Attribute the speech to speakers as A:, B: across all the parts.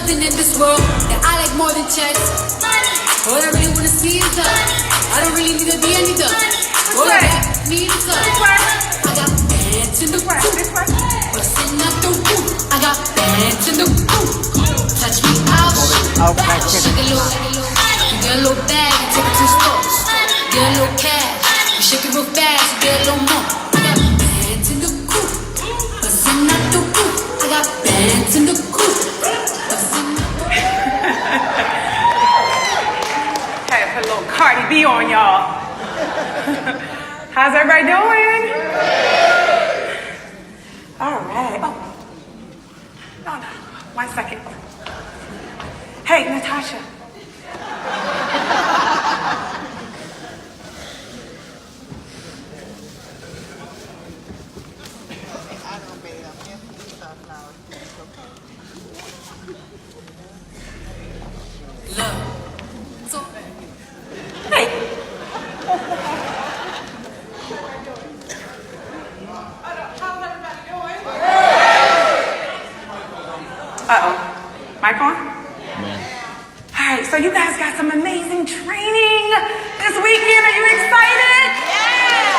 A: nothing in this world that I like more than checks. All I really wanna see is love. I don't really need to be any done. All I need is love. I got bands in the coop, bustin' out the roof. I got bands in the coop. Touch me out, shake a little. You get a little bag and take it to the store. Get a little cash, you shake it real fast, you get a little more. I got bands in the coop, bustin' out the roof. I got bands in the coop.
B: Put a little Cardi B on y'all. How's everybody doing? All right. Oh. No. 1 second. Hey, Natasha. Mic on? Yeah. All right, so you guys got some amazing training this weekend. Are you excited? Yeah.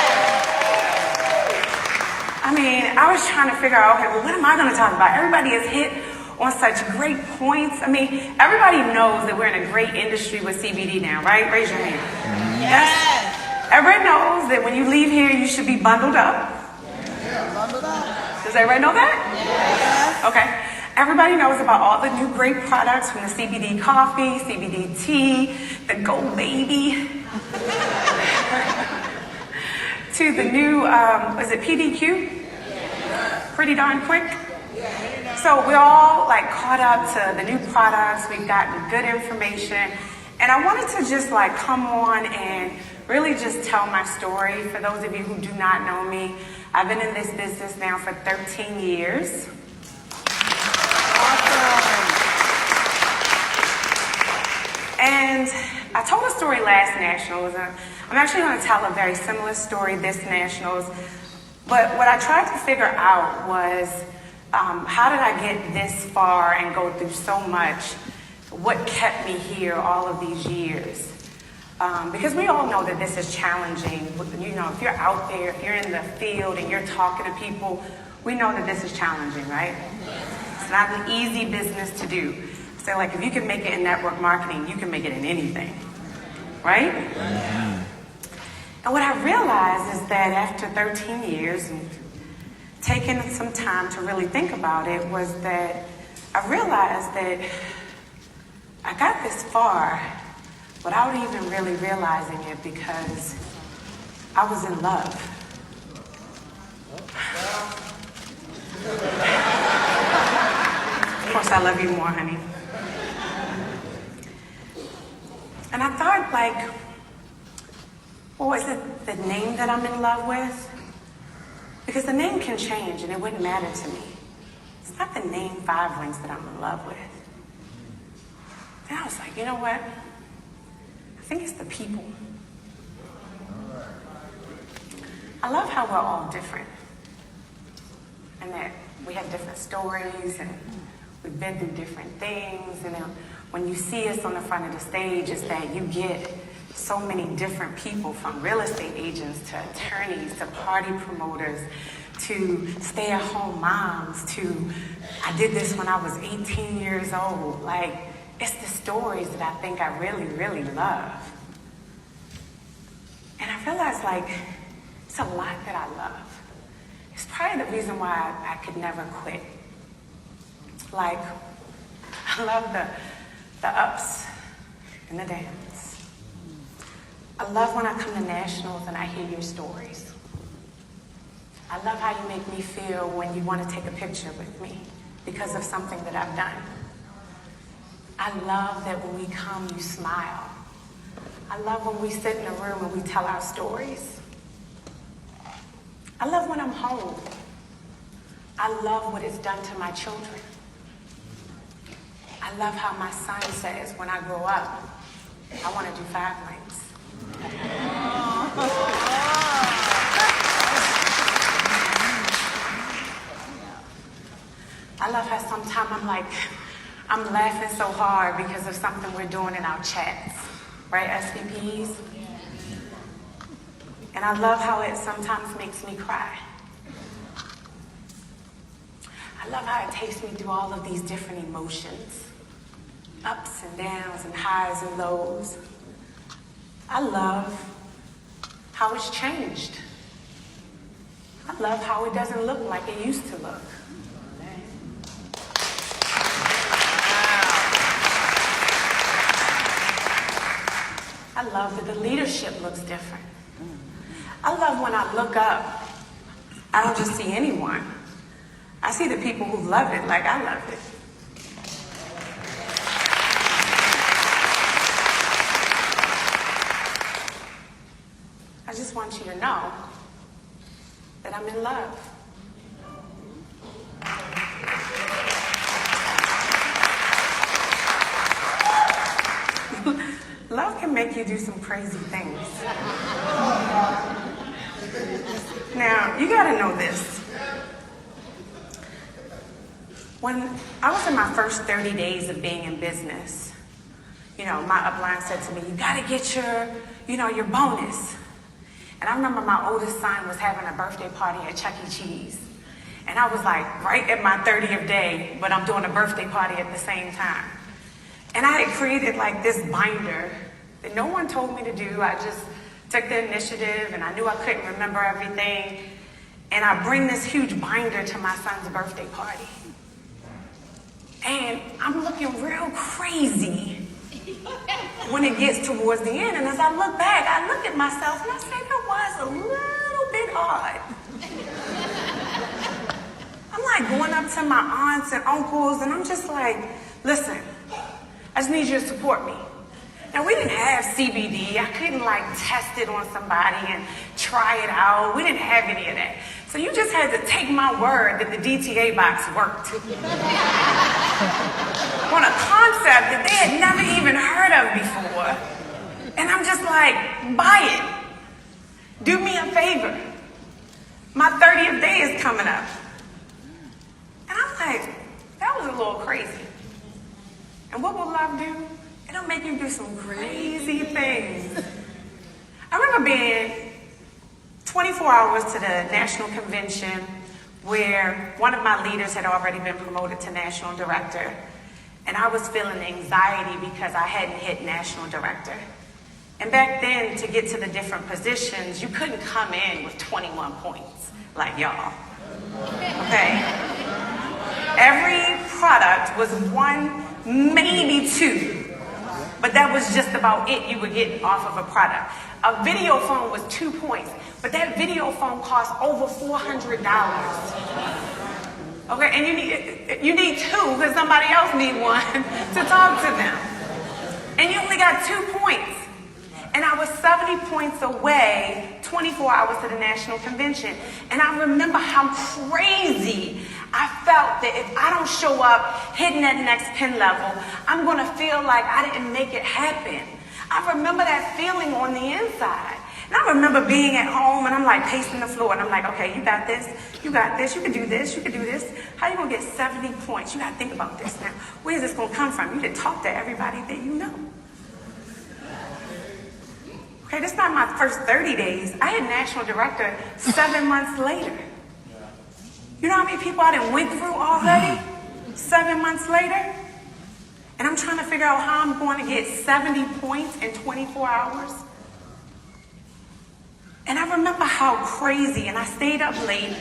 B: I mean, I was trying to figure out, okay, well, what am I going to talk about? Everybody has hit on such great points. I mean, everybody knows that we're in a great industry with CBD now, right? Raise your hand. Yes. Everybody knows that when you leave here, you should be bundled up. Yeah. Bundled up. Does everybody know that? Yes. Okay. Everybody knows about all the new great products from the CBD coffee, CBD tea, the Go Baby, to the new, is it PDQ? Pretty darn quick. So we're all like caught up to the new products. We've gotten good information. And I wanted to just like come on and really just tell my story. For those of you who do not know me, I've been in this business now for 13 years. And I told a story last Nationals. I'm actually going to tell a very similar story this Nationals. But what I tried to figure out was how did I get this far and go through so much? What kept me here all of these years? Because we all know that this is challenging. You know, if you're out there, if you're in the field and you're talking to people, we know that this is challenging, right? It's not an easy business to do. So like if you can make it in network marketing, you can make it in anything, right? Mm-hmm. And what I realized is that after 13 years and taking some time to really think about it was that I realized that I got this far without even really realizing it because I was in love. Of course, I love you more, honey. And I thought, like, well, is it the name that I'm in love with? Because the name can change and it wouldn't matter to me. It's not the name 5 Rings that I'm in love with. Then I was like, you know what? I think it's the people. I love how we're all different. And that we have different stories and we've been through different things. And when you see us on the front of the stage, it's that you get so many different people, from real estate agents to attorneys to party promoters to stay-at-home moms to I did this when I was 18 years old. Like, it's the stories that I think I really, really love. And I realized, like, it's a lot that I love. It's probably the reason why I could never quit. Like, I love the ups and the downs. I love when I come to Nationals and I hear your stories. I love how you make me feel when you want to take a picture with me because of something that I've done. I love that when we come, you smile. I love when we sit in a room and we tell our stories. I love when I'm home. I love what it's done to my children. I love how my son says, when I grow up, I want to do 5 Rings. I love how sometimes I'm like, I'm laughing so hard because of something we're doing in our chats, right, SVPs? And I love how it sometimes makes me cry. I love how it takes me through all of these different emotions, ups and downs and highs and lows. I love how it's changed. I love how it doesn't look like it used to look. I love that the leadership looks different. I love when I look up, I don't just see anyone. I see the people who love it like I love it. I just want you to know that I'm in love. Love can make you do some crazy things. Now, you gotta know this. When I was in my first 30 days of being in business, my upline said to me, you gotta get your bonus. And I remember my oldest son was having a birthday party at Chuck E. Cheese. And I was like, right at my 30th day, but I'm doing a birthday party at the same time. And I had created like this binder that no one told me to do. I just took the initiative and I knew I couldn't remember everything. And I bring this huge binder to my son's birthday party. And I'm looking real crazy when it gets towards the end. And as I look back, I look at myself and I say, that was a little bit odd. I'm like going up to my aunts and uncles and I'm just like, listen, I just need you to support me. Now, we didn't have CBD. I couldn't like test it on somebody and try it out. We didn't have any of that. So you just had to take my word that the DTA box worked. On a concept that they had never even heard of before. And I'm just like, buy it. Do me a favor. My 30th day is coming up. And I'm like, that was a little crazy. And what will love do? It'll make you do some crazy things. I remember being 24 hours to the national convention where one of my leaders had already been promoted to national director. And I was feeling anxiety because I hadn't hit national director. And back then, to get to the different positions, you couldn't come in with 21 points like y'all. Okay? Every product was one, maybe two. But that was just about it you were getting off of a product. A video phone was 2 points, but that video phone cost over $400. Okay, and you need two because somebody else need one to talk to them. And you only got 2 points. And I was 70 points away, 24 hours to the national convention. And I remember how crazy I felt that if I don't show up hitting that next pin level, I'm going to feel like I didn't make it happen. I remember that feeling on the inside. And I remember being at home and I'm like pacing the floor and I'm like, okay, you got this, you can do this, you can do this. How you going to get 70 points? You got to think about this now. Where's this going to come from? You didn't talk to everybody that you know. Okay, this is not my first 30 days. I had national director 7 months later. You know how many people I done went through already? 7 months later? And I'm trying to figure out how I'm going to get 70 points in 24 hours. And I remember how crazy, and I stayed up late,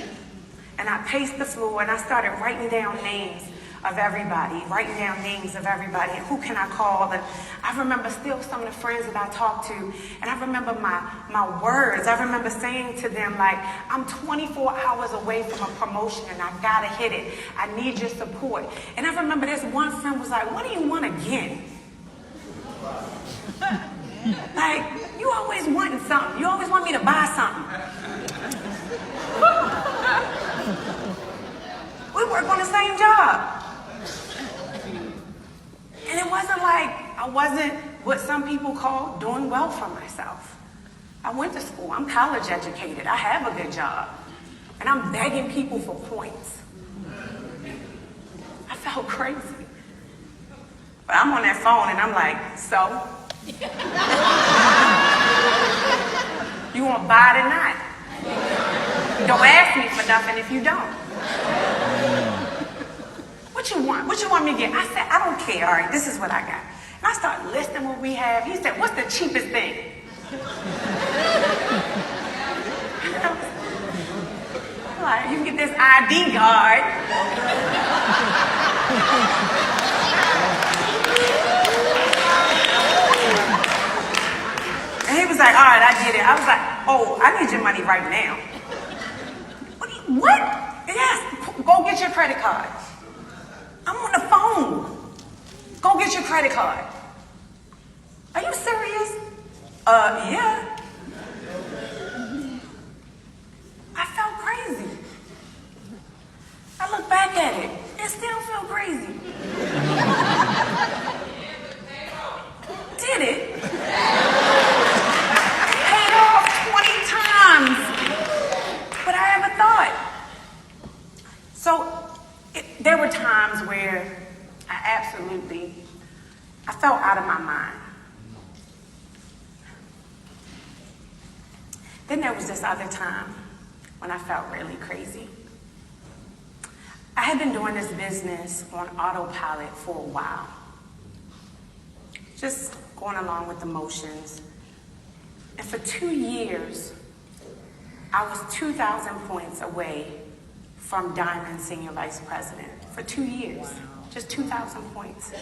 B: and I paced the floor, and I started writing down names of everybody, and who can I call? And I remember still some of the friends that I talked to, and I remember my words. I remember saying to them, like, I'm 24 hours away from a promotion, and I gotta hit it. I need your support. And I remember this one friend was like, what do you want again? Like, you always wanting something. You always want me to buy something. We work on the same job. And it wasn't like I wasn't what some people call doing well for myself. I went to school. I'm college educated. I have a good job. And I'm begging people for points. I felt crazy. But I'm on that phone and I'm like, so? You want to buy it or not? Don't ask me for nothing if you don't. What you want? What you want me to get? I said, I don't care. All right, this is what I got. And I started listing what we have. He said, what's the cheapest thing? Like, you can get this ID card. And he was like, all right, I get it. I was like, oh, I need your money right now. What? Yes, go get your credit card. I'm on the phone. Go get your credit card. Are you serious? Yeah. I felt crazy. I look back at it and still feel crazy. Did it? Paid off 20 times. But I never thought. So there were times where I felt out of my mind. Then there was this other time when I felt really crazy. I had been doing this business on autopilot for a while. Just going along with the motions. And for 2 years, I was 2,000 points away from Diamond Senior Vice President. For 2 years. Just 2,000 points.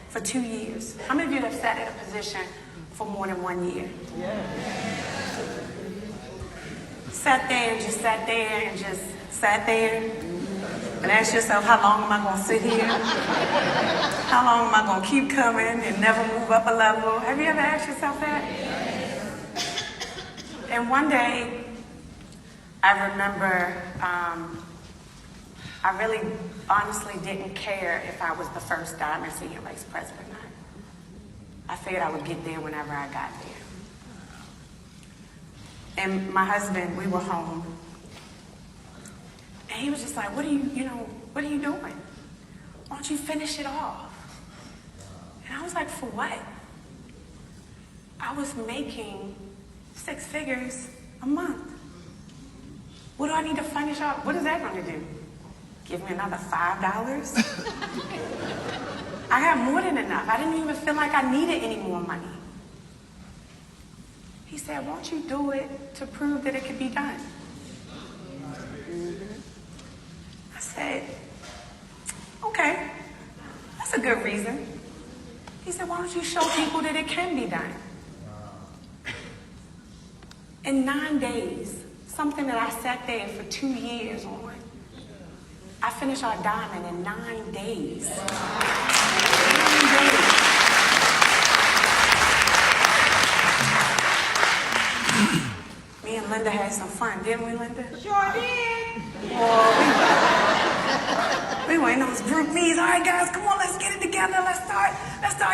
B: For 2 years. How many of you have sat in a position for more than 1 year? Sat there and just sat there and just sat there and asked yourself, how long am I going to sit here? How long am I going to keep coming and never move up a level? Have you ever asked yourself that? And one day, I remember I really honestly didn't care if I was the first Diamond Senior Vice President or not. I figured I would get there whenever I got there. And my husband, we were home. And he was just like, what are you doing? Why don't you finish it off? And I was like, for what? I was making 6 figures a month. What do I need to finish off? What is that going to do? Give me another $5? I got more than enough. I didn't even feel like I needed any more money. He said, won't you do it to prove that it could be done? I said, okay, that's a good reason. He said, why don't you show people that it can be done? In 9 days, something that I sat there for 2 years on, I finished our diamond in 9 days. 9 days. Me and Linda had some fun, didn't we, Linda?
C: Sure did.
B: Oh, we were in those group meetings. All right, guys, come on, let's get it together. Let's start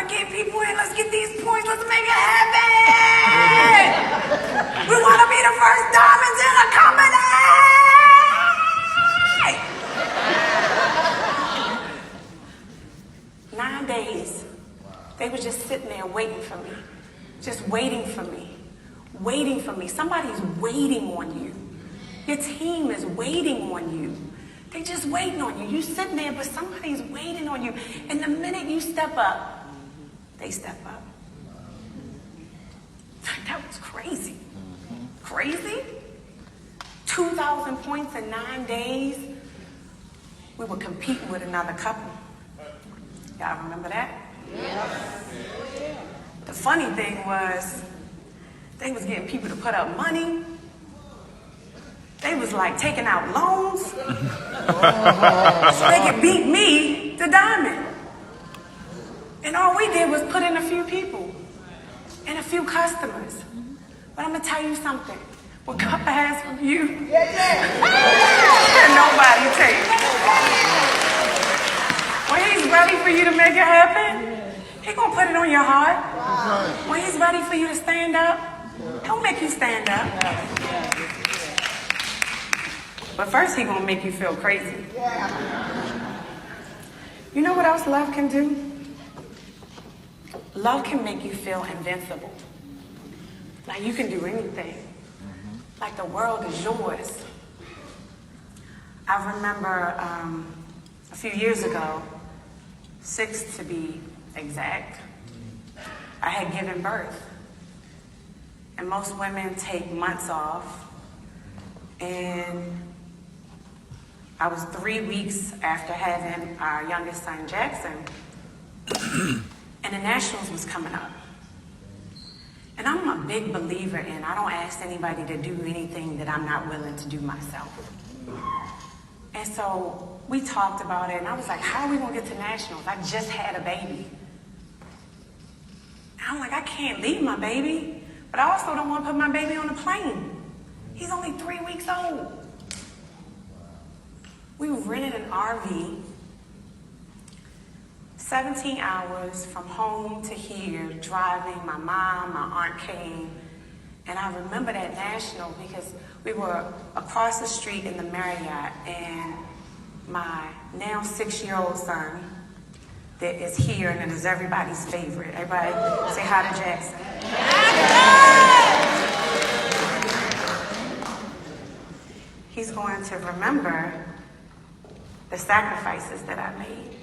B: getting people in. Let's get these points. Let's make it happen. We want to be the first diamonds in the company. 9 days. They were just sitting there waiting for me. Just waiting for me. Waiting for me. Somebody's waiting on you. Your team is waiting on you. They're just waiting on you. You're sitting there, but somebody's waiting on you. And the minute you step up, they step up. That was crazy. Crazy? 2,000 points in 9 days. We were competing with another couple. Y'all remember that?
C: Yes.
B: The funny thing was, they was getting people to put up money. They was like taking out loans. So they could beat me to diamond. And all we did was put in a few people and a few customers. But I'm gonna tell you something. What God has from you, nobody takes. When he's ready for you to make it happen, he gonna put it on your heart. When he's ready for you to stand up, he'll make you stand up. But first, he's gonna make you feel crazy. You know what else love can do? love can make you feel invincible. Like you can do anything. Like the world is yours. I remember a few years ago, 6 to be exact, I had given birth. And most women take months off. And I was 3 weeks after having our youngest son, Jackson, and the Nationals was coming up. And I'm a big believer in, I don't ask anybody to do anything that I'm not willing to do myself. And so we talked about it, and I was like, how are we gonna get to Nationals? I just had a baby. And I'm like, I can't leave my baby, but I also don't want to put my baby on a plane. He's only 3 weeks old. We rented an RV, 17 hours from home to here, driving. My mom, my aunt came, and I remember that National because we were across the street in the Marriott, and my now 6-year-old son that is here and it is everybody's favorite. Everybody say hi to Jackson. He's going to remember the sacrifices that I made.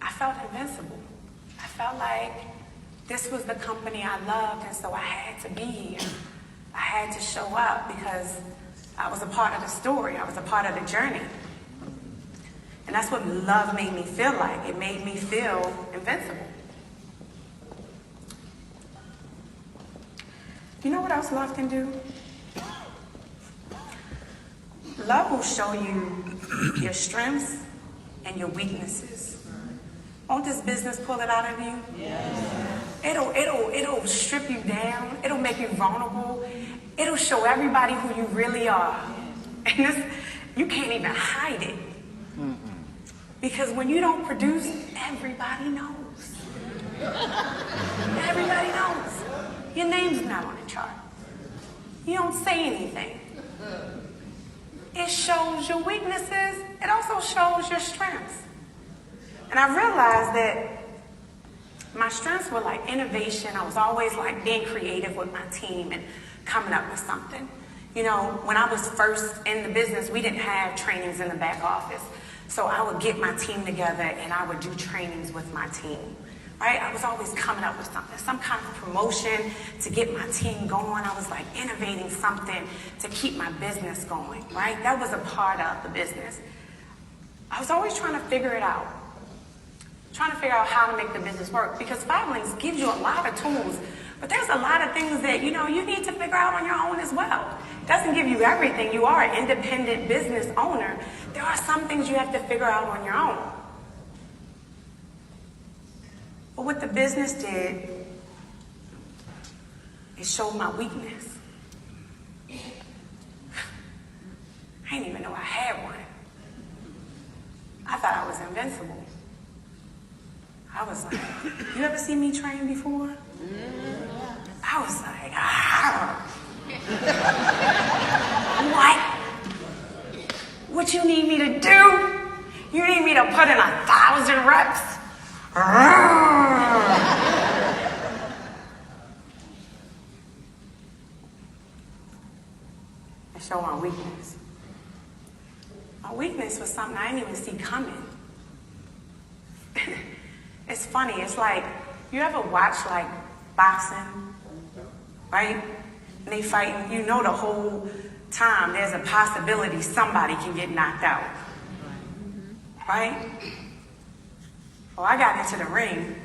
B: I felt invincible. I felt like this was the company I loved, and so I had to be here. I had to show up because I was a part of the story. I was a part of the journey. And that's what love made me feel like. It made me feel invincible. You know what else love can do? Love will show you your strengths and your weaknesses. Won't this business pull it out of you? Yeah. It'll strip you down. It'll make you vulnerable. It'll show everybody who you really are. And you can't even hide it. Because when you don't produce, everybody knows. Everybody knows. Your name's not on the chart. You don't say anything. It shows your weaknesses. It also shows your strengths. And I realized that my strengths were like innovation. I was always like being creative with my team and coming up with something. You know, when I was first in the business, we didn't have trainings in the back office. So I would get my team together and I would do trainings with my team. Right? I was always coming up with something, some kind of promotion to get my team going. I was like innovating something to keep my business going, right? That was a part of the business. I was always trying to figure it out. Trying to figure out how to make the business work, because 5 Links gives you a lot of tools, but there's a lot of things that, you know, you need to figure out on your own as well. It doesn't give you everything. You are an independent business owner. There are some things you have to figure out on your own. But what the business did, it showed my weakness. I didn't even know I had one. I thought I was invincible. I was like, you ever see me train before? I was like, what? What you need me to do? You need me to put in 1,000 reps? I show my weakness. My weakness was something I didn't even see coming. It's funny, it's like, you ever watch like boxing, right? And they fight, you know the whole time there's a possibility somebody can get knocked out, right? Well, I got into the ring,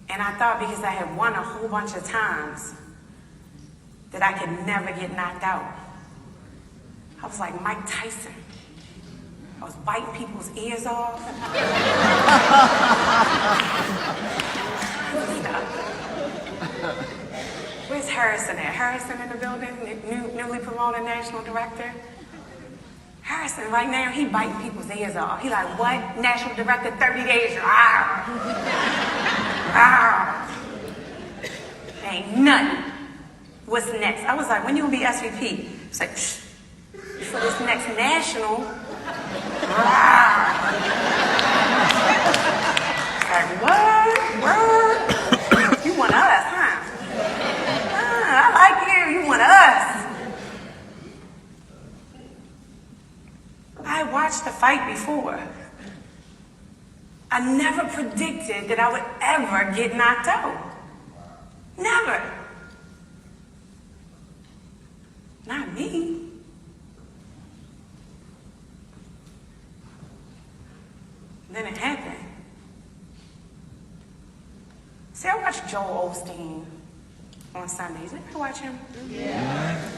B: and I thought because I had won a whole bunch of times that I could never get knocked out. I was like Mike Tyson. I was biting people's ears off. Where's Harrison at? Harrison in the building, newly promoted national director. Harrison, right now, he biting people's ears off. He like, what? National director, 30 days. Ain't nothing. What's next? I was like, when you gonna be SVP? It's like, shh. For this next national. I never predicted that I would ever get knocked out. Never. Not me. Then it happened. See, I watch Joel Osteen on Sundays. You ever watch him? Yeah.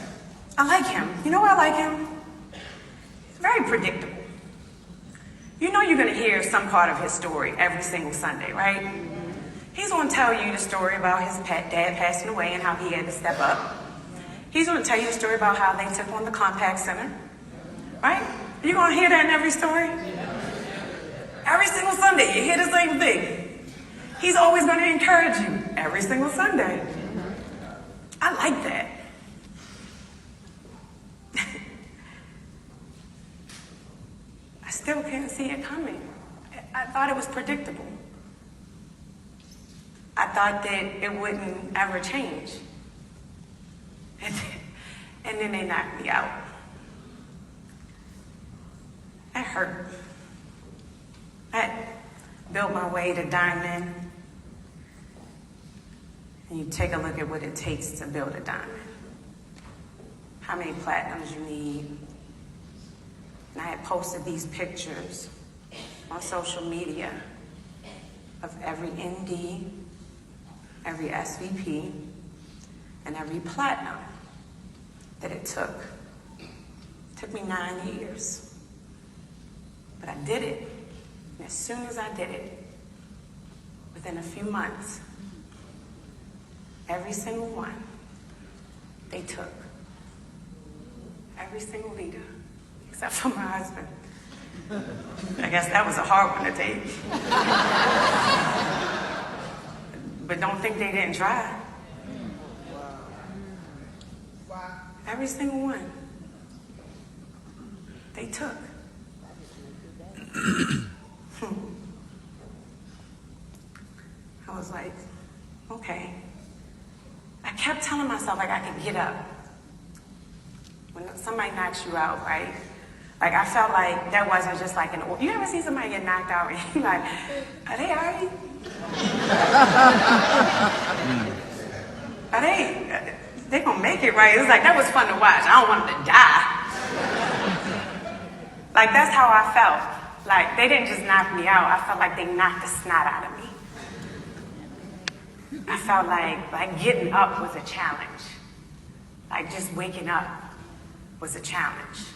B: I like him. You know why I like him? He's very predictable. You know you're going to hear some part of his story every single Sunday, right? He's going to tell you the story about his dad passing away and how he had to step up. He's going to tell you the story about how they took on the Compact Center, right? You're going to hear that in every story? Every single Sunday, you hear the same thing. He's always going to encourage you every single Sunday. I like that. I still can't see it coming. I thought it was predictable. I thought that it wouldn't ever change. And then they knocked me out. That hurt. I built my way to diamond. And you take a look at what it takes to build a diamond. How many platinums you need. And I had posted these pictures on social media of every ND, every SVP, and every platinum that it took. It took me 9 years. But I did it. And as soon as I did it, within a few months, every single one, they took. Every single leader, except for my husband. I guess that was a hard one to take. But don't think they didn't try. Every single one, they took. I was like, okay. I kept telling myself like I could get up. When somebody knocks you out, right? Like I felt like that wasn't just like an, you ever see somebody get knocked out and you're like, are they all right? Are they gonna make it, right? It was like, that was fun to watch. I don't want them to die. Like that's how I felt. Like they didn't just knock me out. I felt like they knocked the snot out of me. I felt like getting up was a challenge. Like just waking up was a challenge.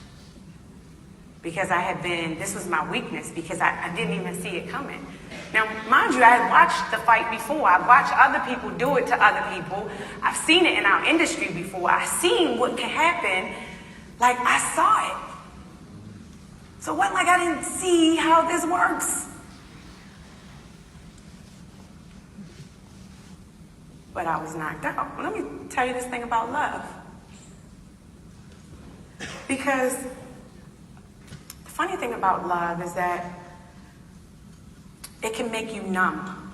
B: Because I had been, this was my weakness because I didn't even see it coming. Now, mind you, I had watched the fight before. I've watched other people do it to other people. I've seen it in our industry before. I've seen what can happen. Like I saw it. So it wasn't like I didn't see how this works. But I was knocked out. Let me tell you this thing about love. Because the funny thing about love is that it can make you numb.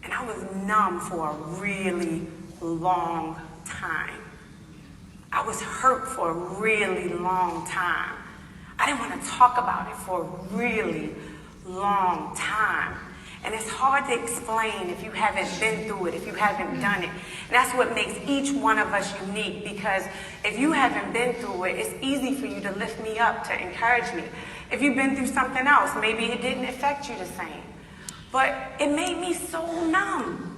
B: And I was numb for a really long time. I was hurt for a really long time. I didn't want to talk about it for a really long time. And it's hard to explain if you haven't been through it, if you haven't done it. And that's what makes each one of us unique, because if you haven't been through it, it's easy for you to lift me up, to encourage me. If you've been through something else, maybe it didn't affect you the same. But it made me so numb.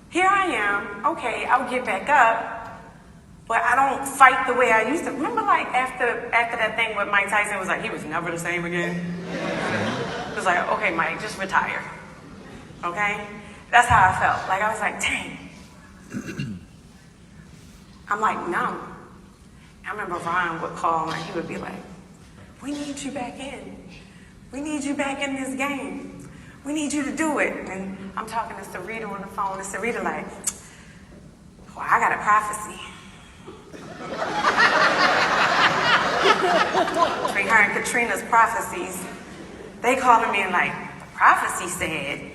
B: Here I am, okay, I'll get back up, but I don't fight the way I used to. Remember like after that thing with Mike Tyson was like, he was never the same again? It was like, okay, Mike, just retire. Okay? That's how I felt. Like I was like, dang. I'm like numb. I remember Ron would call and he would be like, we need you back in. We need you back in this game. We need you to do it. And I'm talking to Sarita on the phone, and Sarita like, well, I got a prophecy. Between her and Katrina's prophecies, they calling me and like, the prophecy said,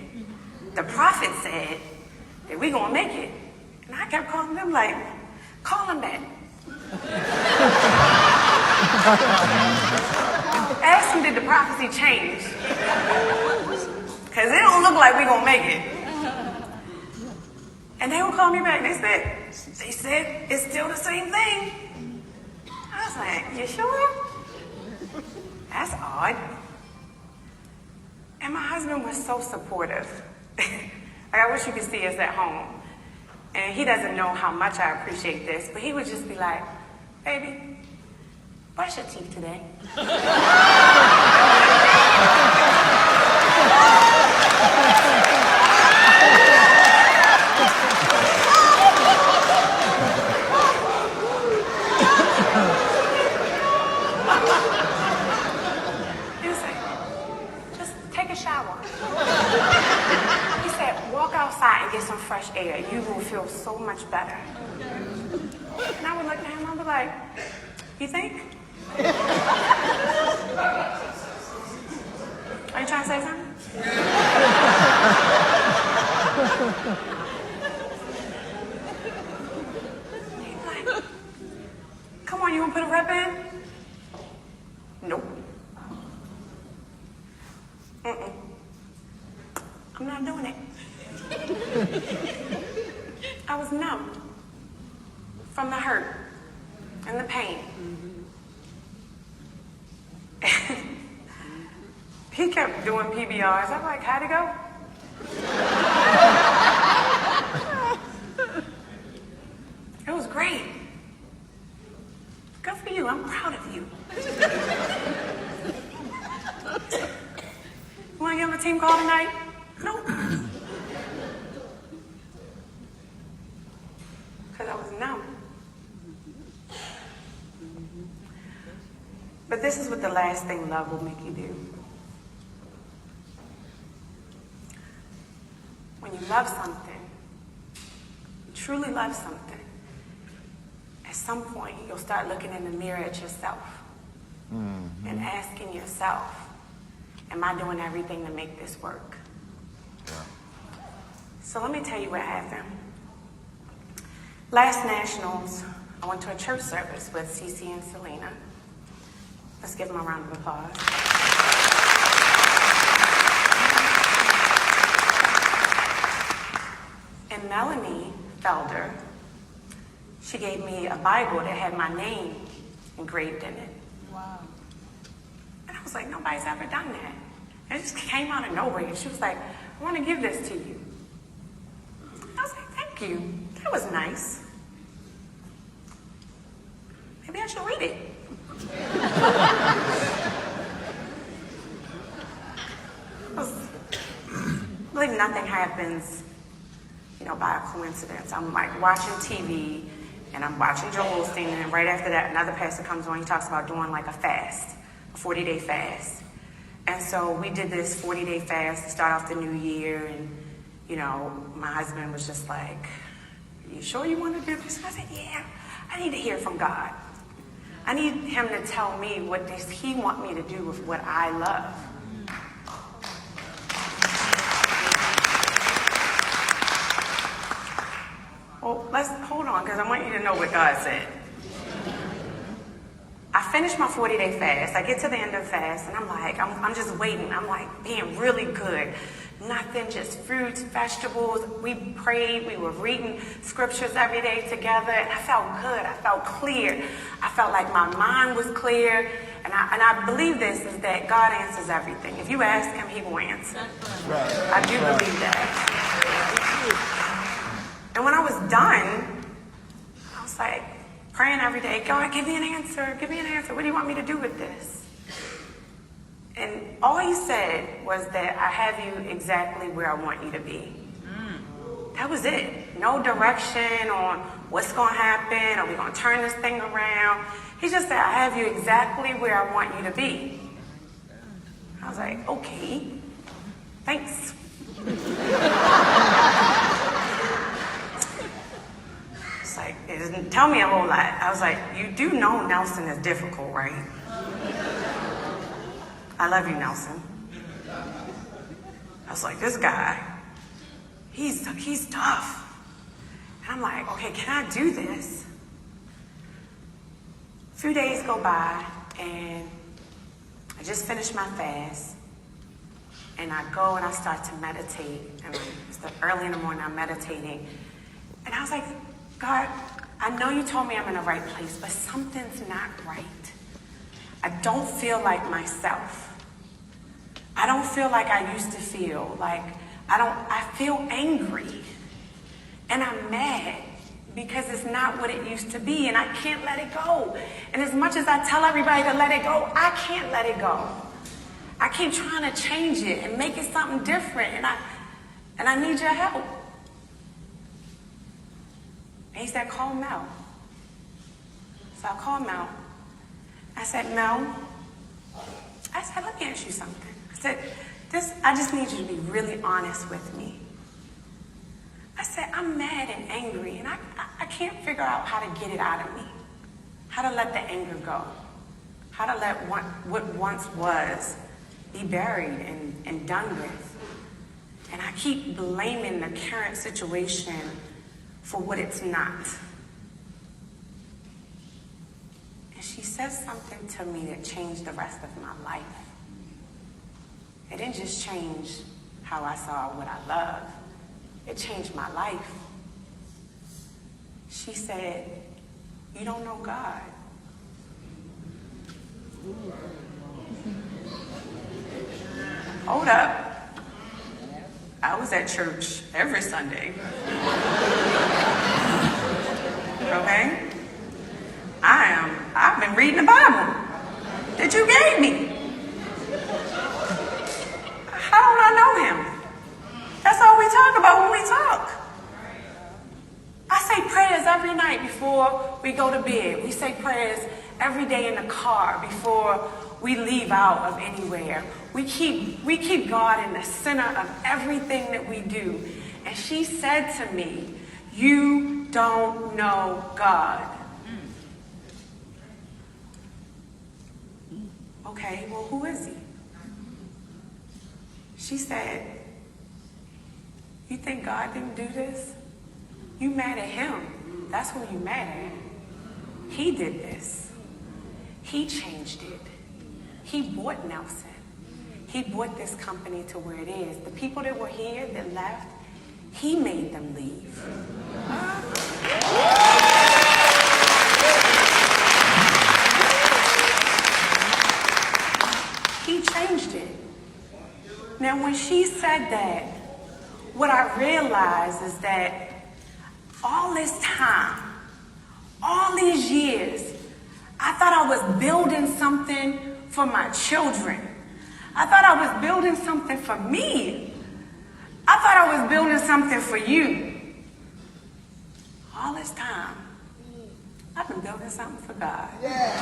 B: the prophet said that we gonna make it. And I kept calling them like, call him back. Ask him, did the prophecy change? because it don't look like we gonna make it. And they would call me back. They said, it's still the same thing. I was like, you sure? That's odd. And my husband was so supportive. Like, I wish you could see us at home. And he doesn't know how much I appreciate this, but he would just be like, baby, brush your teeth today. He was like, just take a shower. He said, walk outside and get some fresh air. You will feel so much better. And I would look at him and I'd be like, you think? Are you trying to say something? He's like, come on, you gonna put a rep in? Nope. I'm not doing it. I was numb from the hurt and the pain. He kept doing PBRs. I'm like, how'd it go? It was great. Good for you. I'm proud of you. You want to give him a team call tonight? Nope. Because I was numb. But this is what the last thing love will make you do. When you love something, you truly love something, at some point you'll start looking in the mirror at yourself and asking yourself, am I doing everything to make this work? Yeah. So let me tell you what happened. Last Nationals, I went to a church service with Cece and Selena. Let's give them a round of applause. And Melanie Felder, she gave me a Bible that had my name engraved in it.
C: Wow.
B: And I was like, nobody's ever done that. And it just came out of nowhere. And she was like, I want to give this to you. I was like, thank you. That was nice. Maybe I should read it. I believe nothing happens, by a coincidence. I'm like watching TV and I'm watching Joel Osteen, and right after that, another pastor comes on. He talks about doing like a fast, a 40-day fast. And so we did this 40-day fast to start off the new year. And, my husband was just like, you sure you want to do this? And I said, yeah, I need to hear from God. I need him to tell me what does he want me to do with what I love. Well, let's hold on, because I want you to know what God said. I finished my 40-day fast. I get to the end of the fast, and I'm like, I'm just waiting. I'm like being really good. Nothing, just fruits, vegetables. We prayed. We were reading scriptures every day together, and I felt good. I felt clear. I felt like my mind was clear. And I believe this is that God answers everything. If you ask him, he will answer. Right. I do believe that. And when I was done, I was like praying every day, God, give me an answer. Give me an answer. What do you want me to do with this? And all he said was that I have you exactly where I want you to be. That was it. No direction on what's going to happen. Are we going to turn this thing around? He just said, I have you exactly where I want you to be. I was like, okay, thanks. It's like, it didn't tell me a whole lot. I was like, you do know Nelson is difficult, right? I love you, Nelson. I was like, this guy, he's tough. And I'm like, okay, can I do this? A few days go by, and I just finished my fast. And I go and I start to meditate. And it's early in the morning, I'm meditating. And I was like, God, I know you told me I'm in the right place, but something's not right. I don't feel like myself. I don't feel like I used to feel. I feel angry. And I'm mad because it's not what it used to be, and I can't let it go. And as much as I tell everybody to let it go, I can't let it go. I keep trying to change it and make it something different, and I need your help. And he said, call Mel. So I called Mel. I said, Mel, let me ask you something. I said, I just need you to be really honest with me. I said, I'm mad and angry, and I can't figure out how to get it out of me. How to let the anger go. How to let what once was be buried and done with. And I keep blaming the current situation for what it's not. And she said something to me that changed the rest of my life. It didn't just change how I saw what I love. It changed my life. She said, you don't know God. Hold up. I was at church every Sunday. Okay? I've been reading the Bible that you gave me. How don't I know him? That's all we talk about when we talk. I say prayers every night before we go to bed. We say prayers every day in the car before we leave out of anywhere. We keep God in the center of everything that we do. And she said to me, you don't know God. Okay, well, who is he? She said, you think God didn't do this? You mad at him. That's who you mad at. He did this. He changed it. He bought Nelson. He brought this company to where it is. The people that were here that left, he made them leave. He changed it. Now, when she said that, what I realized is that all this time, all these years, I thought I was building something for my children. I thought I was building something for me. I thought I was building something for you. All this time, I've been building something for God.
C: Yeah.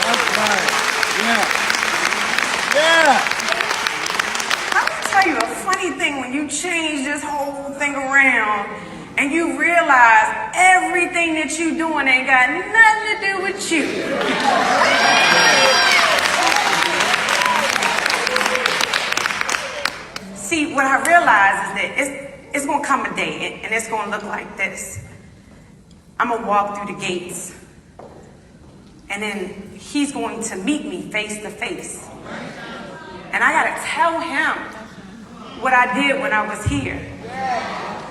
C: That's right. Yeah.
B: I'm going to tell you a funny thing when you change this whole thing around and you realize everything that you're doing ain't got nothing to do with you. See, what I realize is that it's going to come a day, and it's going to look like this. I'm going to walk through the gates, and then he's going to meet me face to face. And I got to tell him what I did when I was here.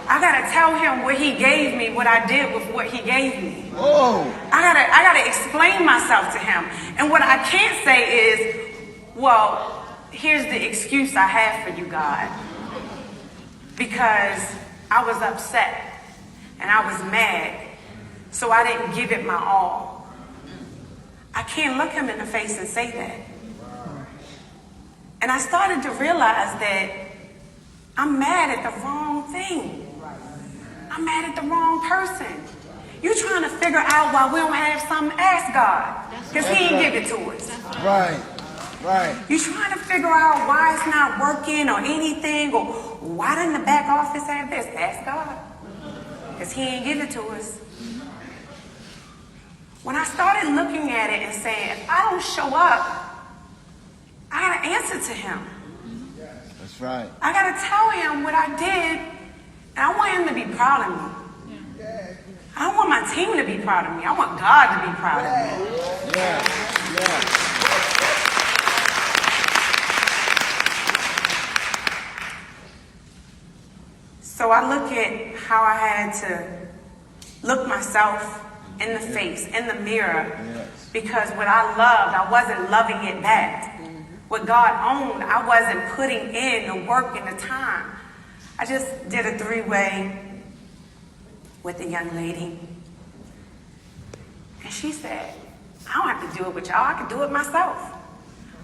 B: I got to tell him what he gave me, what I did with what he gave me.
C: Oh.
B: I got to explain myself to him. And what I can't say is, well, here's the excuse I have for you, God. Because I was upset and I was mad, so I didn't give it my all. I can't look him in the face and say that. And I started to realize that I'm mad at the wrong thing. I'm mad at the wrong person. You trying to figure out why we don't have something, ask God. Because he ain't give it to us.
C: Right. Right.
B: You trying to figure out why it's not working or anything, or why doesn't the back office have this? Ask God. Because he ain't give it to us. When I started looking at it and saying, if I don't show up, I got to answer to him.
C: That's right.
B: I got to tell him what I did, and I want him to be proud of me. I don't want my team to be proud of me. I want God to be proud of me.
C: Yeah. Yeah.
B: So I look at how I had to look myself in the face, in the mirror, because what I loved, I wasn't loving it back. What God owned, I wasn't putting in the work and the time. I just did a 3-way with a young lady. And she said, I don't have to do it with y'all, I can do it myself.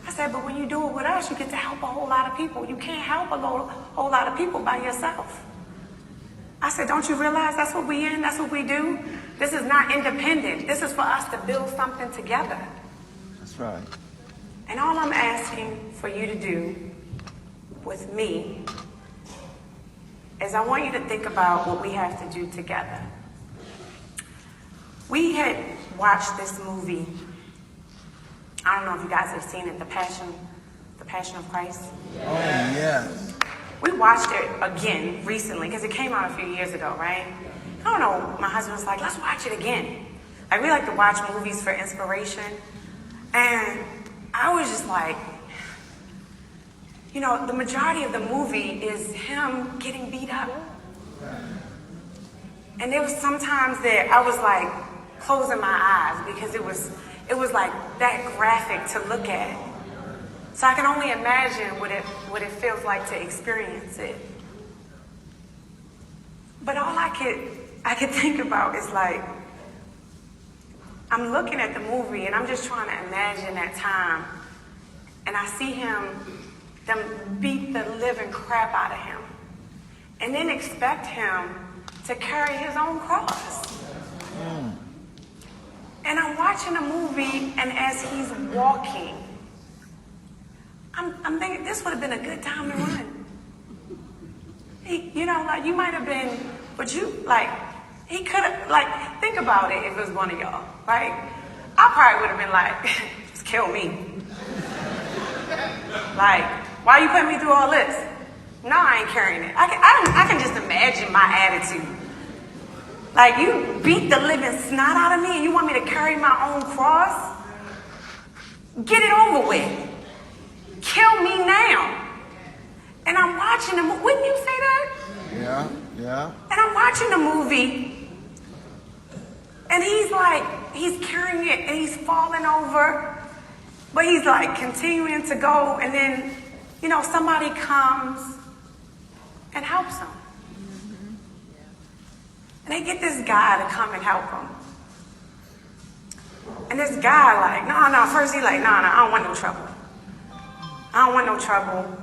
B: I said, but when you do it with us, you get to help a whole lot of people. You can't help a whole lot of people by yourself. I said, don't you realize that's what we in? That's what we do? This is not independent. This is for us to build something together.
C: That's right.
B: And all I'm asking for you to do with me is I want you to think about what we have to do together. We had watched this movie. I don't know if you guys have seen it, The Passion of Christ.
C: Oh, yes.
B: We watched it again recently because it came out a few years ago, right? I don't know, my husband was like, let's watch it again. Like, we like to watch movies for inspiration. And I was just like, you know, the majority of the movie is him getting beat up. And there was sometimes that I was like closing my eyes because it was like that graphic to look at. So I can only imagine what it feels like to experience it. But all I could think about is like, I'm looking at the movie and I'm just trying to imagine that time. And I see them beat the living crap out of him. And then expect him to carry his own cross. And I'm watching a movie, and as he's walking, I'm thinking this would have been a good time to run. You know, like you might have been, but you, like, he could have, like, think about it if it was one of y'all, right? I probably would have been like, just kill me. Like, why you putting me through all this? No, I ain't carrying it. I can just imagine my attitude. Like, you beat the living snot out of me and you want me to carry my own cross? Get it over with. Kill me now. And I'm watching the movie. Wouldn't you say that?
C: Yeah.
B: And I'm watching the movie. And he's carrying it and he's falling over. But he's like continuing to go. And then, you know, somebody comes and helps him. And they get this guy to come and help him. And this guy like, no, first he like, no, I don't want no trouble. I don't want no trouble.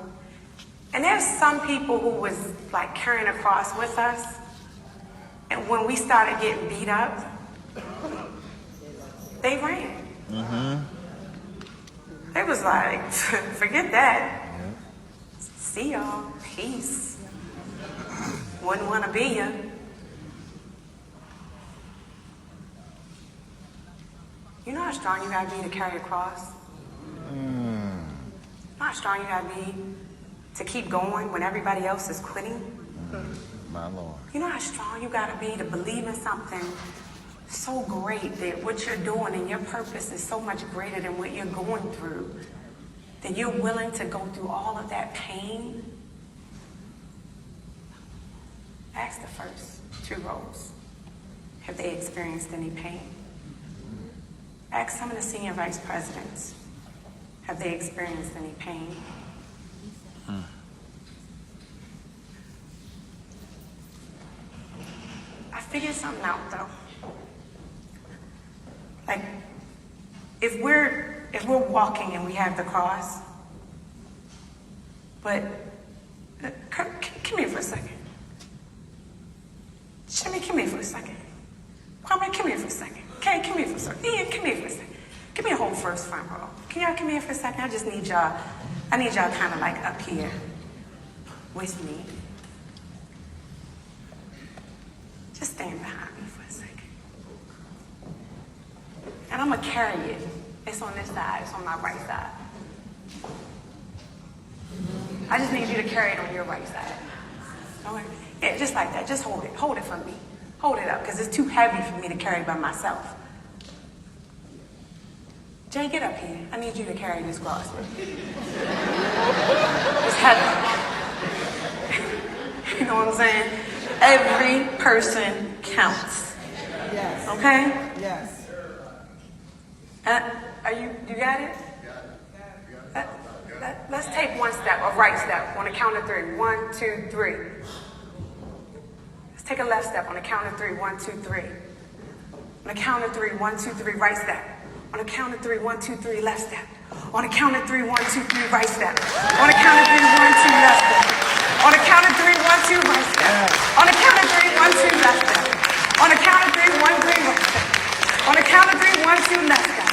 B: And there's some people who was like carrying a cross with us. And when we started getting beat up, they ran. They was like, forget that. See y'all, peace. Wouldn't want to be ya. You know how strong you gotta be to carry a cross? You know how strong you gotta be to keep going when everybody else is quitting?
C: My Lord.
B: You know how strong you gotta be to believe in something so great that what you're doing and your purpose is so much greater than what you're going through, that you're willing to go through all of that pain? Ask the first 2 rows. Have they experienced any pain? Ask some of the senior vice presidents. Have they experienced any pain? I figured something out though. Like, if we're walking and we have the cross, but come here for a second. Jimmy, come here for a second. Kwame, come here for a second. Kay, come here for a second. Ian, come here for a second. Give me a whole first front row. Can y'all come here for a second? I just need y'all. I need y'all kind of like up here with me. Just stand behind me for a second. And I'm going to carry it. It's on this side. It's on my right side. I just need you to carry it on your right side. Okay? Yeah, just like that. Just hold it. Hold it for me. Hold it up, because it's too heavy for me to carry by myself. Jay, get up here. I need you to carry this cross with me. It's heavy. You know what I'm saying? Every person counts.
D: Yes.
B: Okay?
D: Yes.
B: You got it? Let's take one step, a right step, on the count of 3. 1, 2, 3. Let's take a left step on the count of 3. 1, 2, 3. On the count of 3, 1, 2, 3, right step. On the count of 3, 1, 2, 3, left step. On the count of 3, 1, 2, 3, right step. On the count of 3, 1, 2, left step. On the count of 3, 1, 2, right step. On the count of 3, 1, 2, left step. On the count of 3, 1, 3, right step. On the count of 3, 1, 2, left step.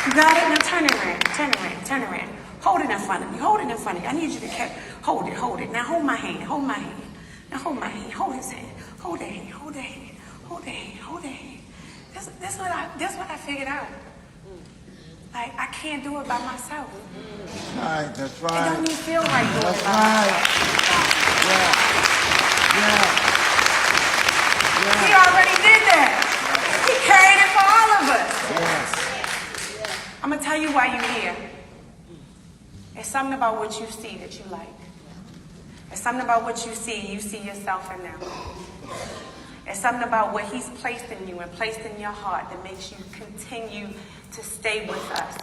B: You got it? Now turn it around. Turn it around. Turn it around. Hold it in front of me. Hold it in front of you. I need you to hold it. Hold it. Now hold my hand. Hold my hand. Now hold my hand. Hold his hand. Hold that hand. Hold that hand. Hold that hand. Hold that hand. That's what I figured out. Like, I can't do it by myself.
C: That's right. That's right.
B: It don't even feel right doing
C: That's
B: it by myself.
C: right.
B: He already did that. He carried it for all of us.
C: Yes.
B: I'm going to tell you why you're here. It's something about what you see that you like. It's something about what you see yourself in them. It's something about what he's placed in you and placed in your heart that makes you continue to stay with us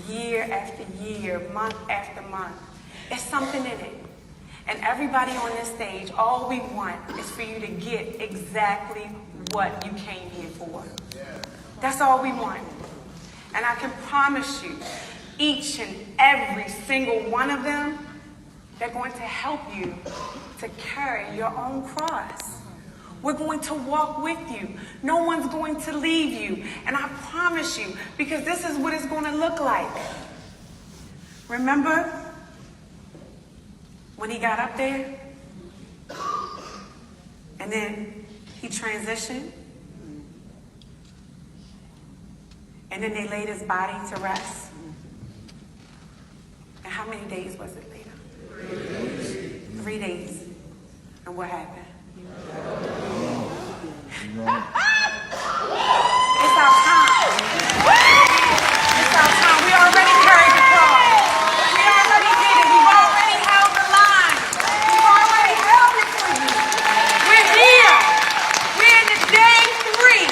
B: year after year, month after month. It's something in it. And everybody on this stage, all we want is for you to get exactly what you came here for. That's all we want. And I can promise you, each and every single one of them, they're going to help you to carry your own cross. We're going to walk with you. No one's going to leave you. And I promise you, because this is what it's going to look like. Remember when he got up there? And then he transitioned? And then they laid his body to rest? And how many days was it later? 3 days. And what happened? It's our time. It's our time. We already carried the cross. We already did it. We've already held the line. We've already held it for you. We're here. We're in the day 3.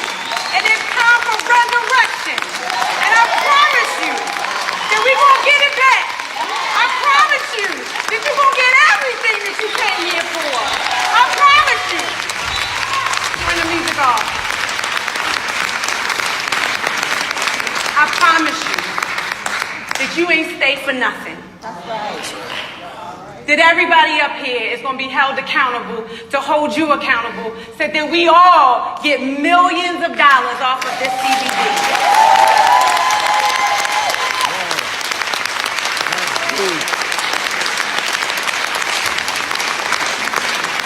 B: And it's time for resurrection. And I promise you that we're going to get it back. I promise you that you're going to get everything that you came here for. I promise you. Turn the music off. I promise you that you ain't stay for nothing.
D: That's right.
B: That everybody up here is going to be held accountable to hold you accountable so that we all get millions of dollars off of this CBD.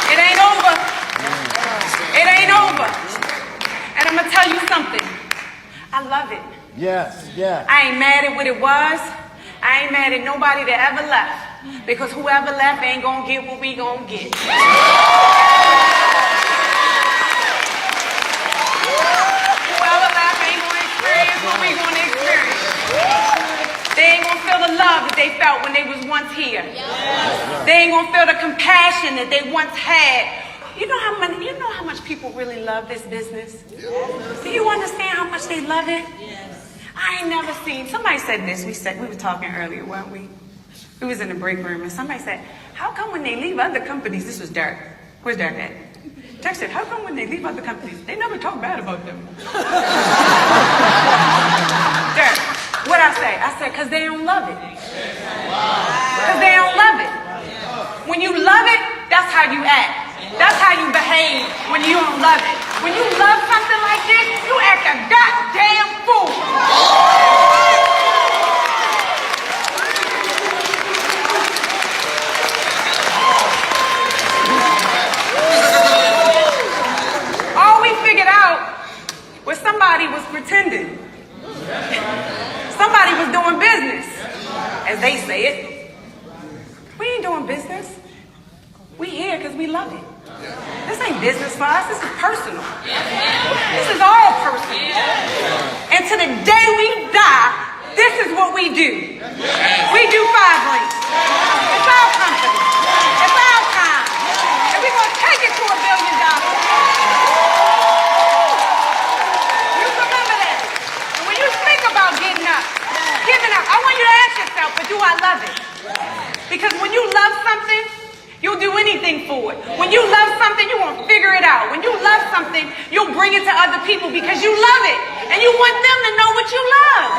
B: It ain't over. It ain't over. And I'm going to tell you something. I love it.
C: Yes, yes.
B: I ain't mad at what it was. I ain't mad at nobody that ever left. Because whoever left ain't going to get what we going to get. Whoever left ain't going to experience what we going to experience. They ain't going to feel the love that they felt when they was once here. They ain't going to feel the compassion that they once had. You know how much people really love this business? Do you understand how much they love it? I ain't never seen. Somebody said this. We were talking earlier, weren't we? We was in the break room, and somebody said, "How come when they leave other companies?" This was Dirk. Where's Dirk at? Dirk said, "How come when they leave other companies, they never talk bad about them?" Dirk, what I say? I said, "Cause they don't love it. Cause they don't love it. When you love it, that's how you act. That's how you behave when you don't love it. When you love something like this, you act a goddamn fool." All we figured out was somebody was pretending. Somebody was doing business, as they say it. We ain't doing business. We here because we love it. This ain't business for us. This is personal. This is all personal. And to the day we die, this is what we do. We do 5 links. It's our company. It's our time. And we're going to take Because when you love something, you'll do anything for it. When you love something, you won't figure it out. When you love something, you'll bring it to other people because you love it. And you want them to know what you love.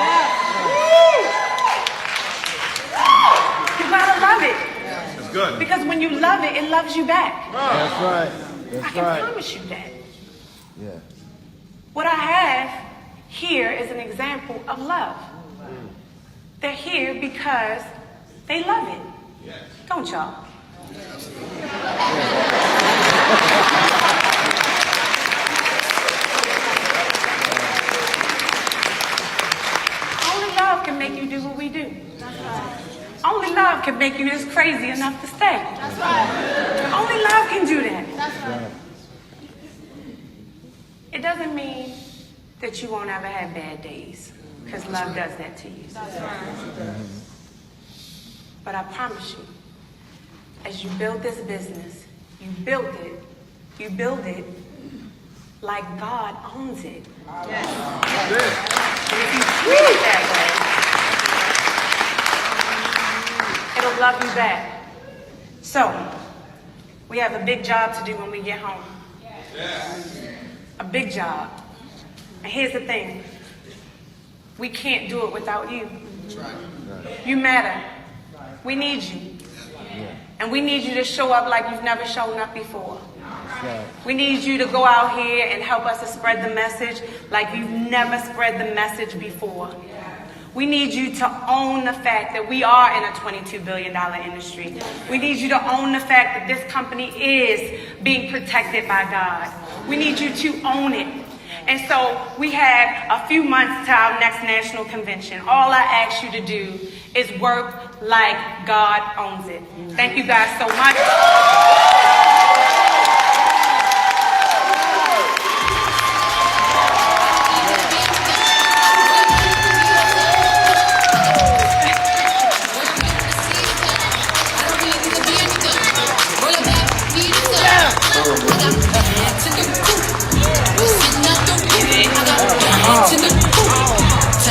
B: You gotta love it.
E: That's good.
B: Because when you love it, it loves you back.
C: That's right.
B: I
C: That's
B: can
C: right.
B: promise you that.
C: Yeah.
B: What I have here is an example of love. They're here because they love it. Don't y'all? Only love can make you do what we do. Only love can make you this crazy enough to stay. Only love can do that. It doesn't mean that you won't ever have bad days, because love does that to you. But I promise you, as you build this business, you build it like God owns it. And if you treat it that way, it'll love you back. So, we have a big job to do when we get home. A big job. And here's the thing. We can't do it without you. You matter. We need you. And we need you to show up like you've never shown up before. We need you to go out here and help us to spread the message like you've never spread the message before. We need you to own the fact that we are in a $22 billion industry. We need you to own the fact that this company is being protected by God. We need you to own it. And so we have a few months to our next national convention. All I ask you to do is work like God owns it. Thank you guys so much.